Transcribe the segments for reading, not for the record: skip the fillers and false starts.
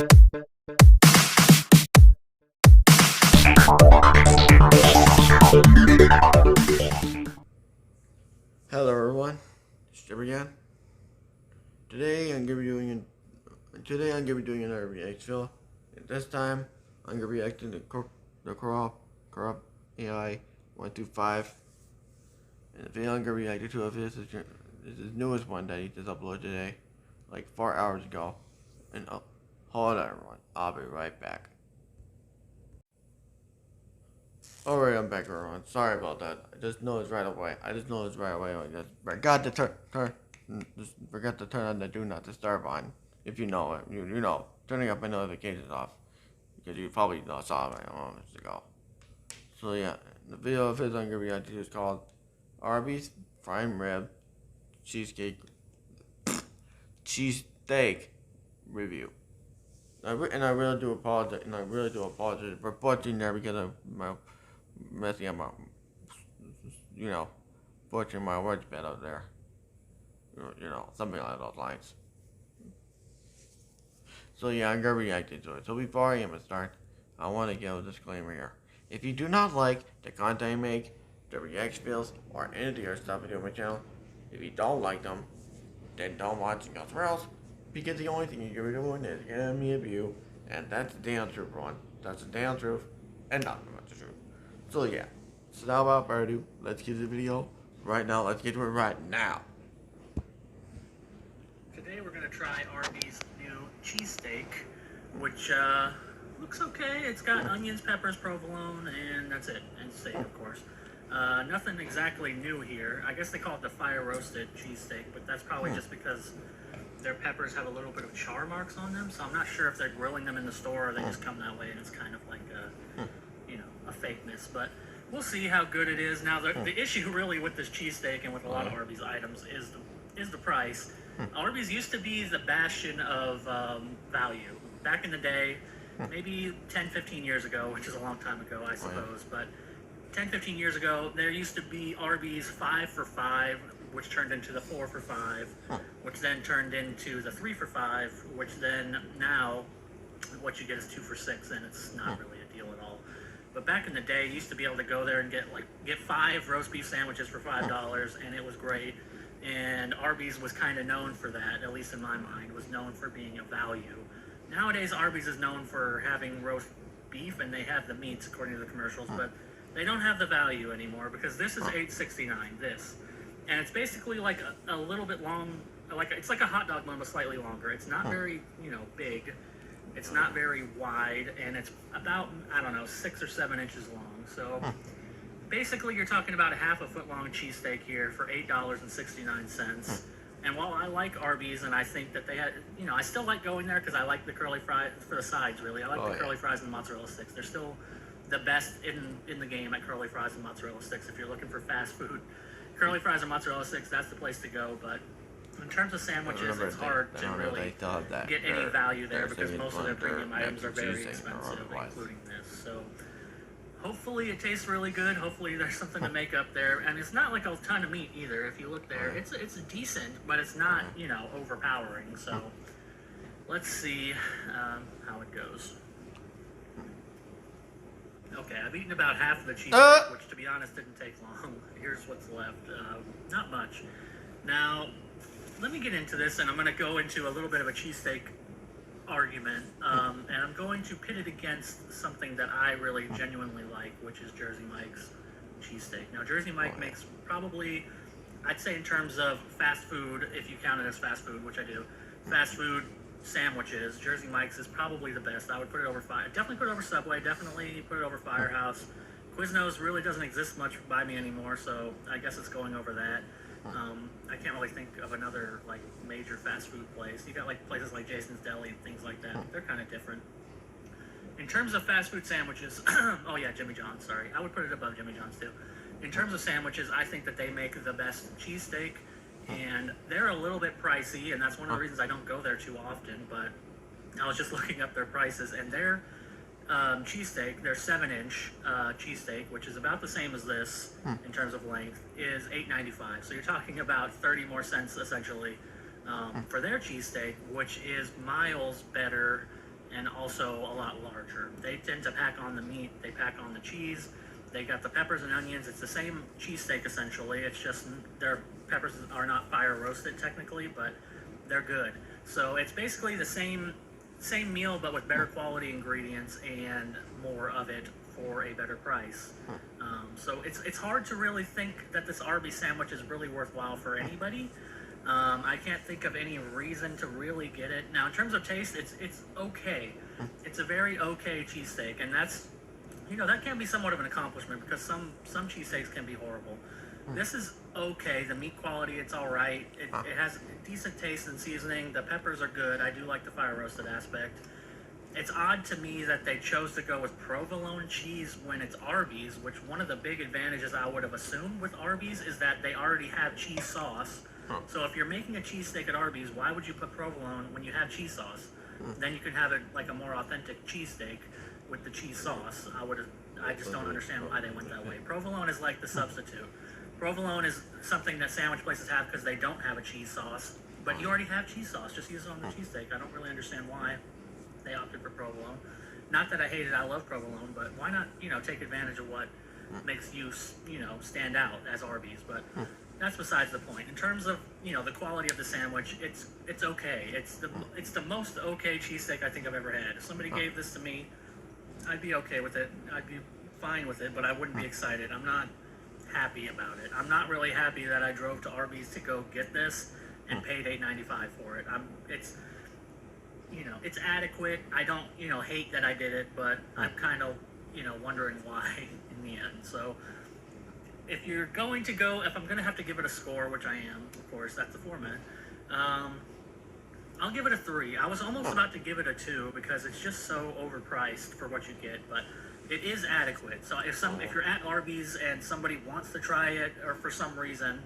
Hello everyone, it's Jim again. Today I'm gonna be doing another react video. And this time I'm gonna be reacting to the Corrupt AI 125. And the video I'm gonna react to is the newest one that he just uploaded today, like 4 hours ago. And hold on everyone, I'll be right back. Alright, I'm back everyone. Sorry about that. I just noticed right away. I just forgot to turn on the do not disturb on. If you know it, you know, turning up my notifications off, because you probably saw it moments ago. So yeah, the video of his I'm gonna react to is called Arby's prime rib cheesesteak review. I really do apologize. For butchering there because of my messing up my, butchering my words bit out there. Something like those lines. So yeah, I'm gonna react to it. So before I even start, I want to give a disclaimer here. If you do not like the content I make, the reaction videos, or any of the other stuff I do on my channel, if you don't like them, then don't watch nothing else. Because the only thing you're doing is giving me a view, and that's the damn truth, everyone. That's the damn truth, and nothing but the truth. So yeah, so now without further ado, let's get to the video right now. Let's get to it right now. Today we're going to try Arby's new cheesesteak, which looks okay. It's got onions, peppers, provolone, and that's it. And steak, of course. Nothing exactly new here. I guess they call it the fire roasted cheesesteak, but that's probably just because their peppers have a little bit of char marks on them, so I'm not sure if they're grilling them in the store or they just come that way and it's kind of like a fakeness, but we'll see how good it is. Now the issue really with this cheesesteak and with a lot of Arby's items is the price. Arby's used to be the bastion of value. Back in the day, maybe 10-15 years ago, which is a long time ago I suppose, but 10-15 years ago there used to be Arby's 5 for $5, which turned into the 4 for $5, which then turned into the 3 for $5, which then now what you get is 2 for $6, and it's not really a deal at all. But back in the day, you used to be able to go there and get 5 roast beef sandwiches for $5, and it was great. And Arby's was kind of known for that, at least in my mind, was known for being a value. Nowadays, Arby's is known for having roast beef, and they have the meats according to the commercials, but they don't have the value anymore because this is $8.69. This. And it's basically like a little bit long, it's like a hot dog bun, but slightly longer. It's not very, big. It's not very wide, and it's about, 6 or 7 inches long. So basically you're talking about a half a foot long cheesesteak here for $8.69. And while I like Arby's, and I think that they had, I still like going there because I like the curly fries for the sides, really. I like the curly fries and the mozzarella sticks. They're still the best in the game at curly fries and mozzarella sticks if you're looking for fast food. Curly fries and mozzarella sticks, that's the place to go, but in terms of sandwiches, it's hard to really get any value there because most of their premium items are very expensive, including this. So hopefully it tastes really good. Hopefully there's something to make up there, and it's not like a ton of meat either. If you look there, it's decent, but it's not overpowering. So let's see how it goes. Okay, I've eaten about half of the cheesesteak, which to be honest didn't take long. Here's what's left. Not much. Now, let me get into this, and I'm going to go into a little bit of a cheesesteak argument, and I'm going to pit it against something that I really genuinely like, which is Jersey Mike's cheesesteak. Now, Jersey Mike makes probably, I'd say in terms of fast food, if you count it as fast food, which I do, fast food sandwiches, Jersey Mike's is probably the best. I would put it over definitely put it over Subway, definitely put it over Firehouse. Quiznos really doesn't exist much by me anymore, so I guess it's going over that. I can't really think of another major fast food place. You got places like Jason's Deli and things like that. They're kind of different. In terms of fast food sandwiches, oh yeah, Jimmy John's, sorry. I would put it above Jimmy John's too. In terms of sandwiches, I think that they make the best cheesesteak. And they're a little bit pricey, and that's one of the reasons I don't go there too often, but I was just looking up their prices, and their cheesesteak, their 7-inch cheesesteak, which is about the same as this in terms of length, is $8.95. So you're talking about 30 more cents, essentially, for their cheesesteak, which is miles better and also a lot larger. They tend to pack on the meat, they pack on the cheese, they got the peppers and onions. It's the same cheesesteak essentially. It's just their peppers are not fire roasted technically, but they're good. So it's basically the same meal, but with better quality ingredients and more of it for a better price. So it's hard to really think that this Arby sandwich is really worthwhile for anybody. I can't think of any reason to really get it. Now, in terms of taste, it's okay. It's a very okay cheesesteak, and that's, that can be somewhat of an accomplishment because some cheesesteaks can be horrible. This is okay. The meat quality, it's all right. It has decent taste and seasoning. The peppers are good. I do like the fire roasted aspect. It's odd to me that they chose to go with provolone cheese when it's Arby's, which one of the big advantages I would have assumed with Arby's is that they already have cheese sauce. So if you're making a cheesesteak at Arby's, why would you put provolone when you have cheese sauce? Then you can have it like a more authentic cheesesteak with the cheese sauce. I just don't understand why they went that way. Provolone is like the substitute. Provolone is something that sandwich places have because they don't have a cheese sauce, but you already have cheese sauce. Just use it on the cheesesteak. I don't really understand why they opted for provolone. Not that I hate it, I love provolone, but why not, take advantage of what makes you, stand out as Arby's. But that's besides the point. In terms of, the quality of the sandwich, it's okay. It's the most okay cheesesteak I think I've ever had. If somebody gave this to me, I'd be okay with it. I'd be fine with it, but I wouldn't be excited. I'm not happy about it. I'm not really happy that I drove to Arby's to go get this and paid $8.95 for it. It's adequate. I don't, hate that I did it, but I'm kind of, wondering why in the end. So if I'm going to have to give it a score, which I am, of course, that's the format, I'll give it a 3. I was almost about to give it a 2 because it's just so overpriced for what you get, but it is adequate. So if you're at Arby's and somebody wants to try it, or for some reason,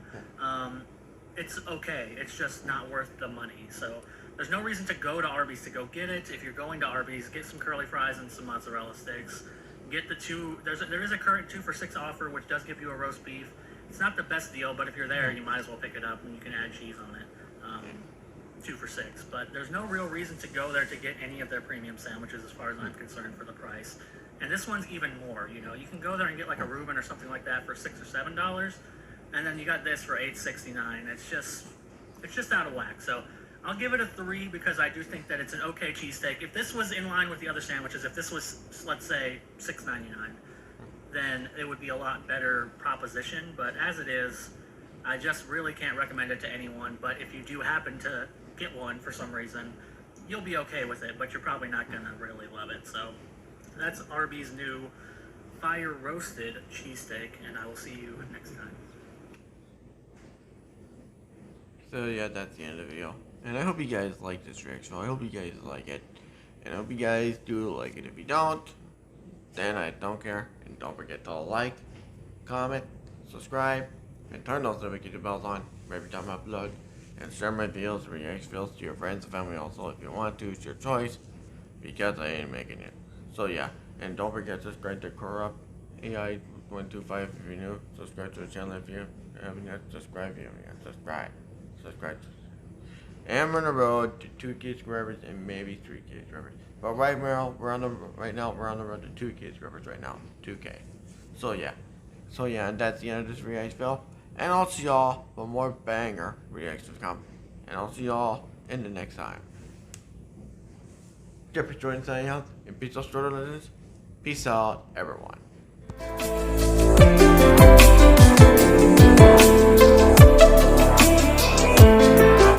it's okay. It's just not worth the money. So there's no reason to go to Arby's to go get it. If you're going to Arby's, get some curly fries and some mozzarella sticks. Get the 2. There is a current 2 for $6 offer, which does give you a roast beef. It's not the best deal, but if you're there, you might as well pick it up and you can add cheese on it. 2 for $6. But there's no real reason to go there to get any of their premium sandwiches, as far as I'm concerned, for the price. And this one's even more. You can go there and get like a Reuben or something like that for $6 or $7, and then you got this for $8.69. It's just out of whack. So I'll give it a 3 because I do think that it's an okay cheesesteak. If this was in line with the other sandwiches, if this was, let's say, $6.99, then it would be a lot better proposition. But as it is, I just really can't recommend it to anyone. But if you do happen to get one for some reason, you'll be okay with it, but you're probably not going to really love it. So that's Arby's new fire roasted cheesesteak, and I will see you next time. So yeah, that's the end of the video. And I hope you guys like this reaction. I hope you guys like it. And I hope you guys do like it. If you don't, then I don't care. And don't forget to like, comment, subscribe, and turn those notification bells on for every time I upload. And share my videos, reaction videos to your friends and family also if you want to. It's your choice, because I ain't making it. So yeah, and don't forget to subscribe to Corrupt AI 125 if you're new. Subscribe to the channel if you haven't yet. Subscribe. Subscribe. And we're on the road to 2K subscribers and maybe 3K subscribers. But right now we're on the road to 2K subscribers right now. 2K. So yeah, and that's the end of this reaction video. And I'll see y'all for more banger reactions come. And I'll see y'all in the next time. Jeffrey Jordan signing out, and peace out, Strudel Legends. Peace out, everyone.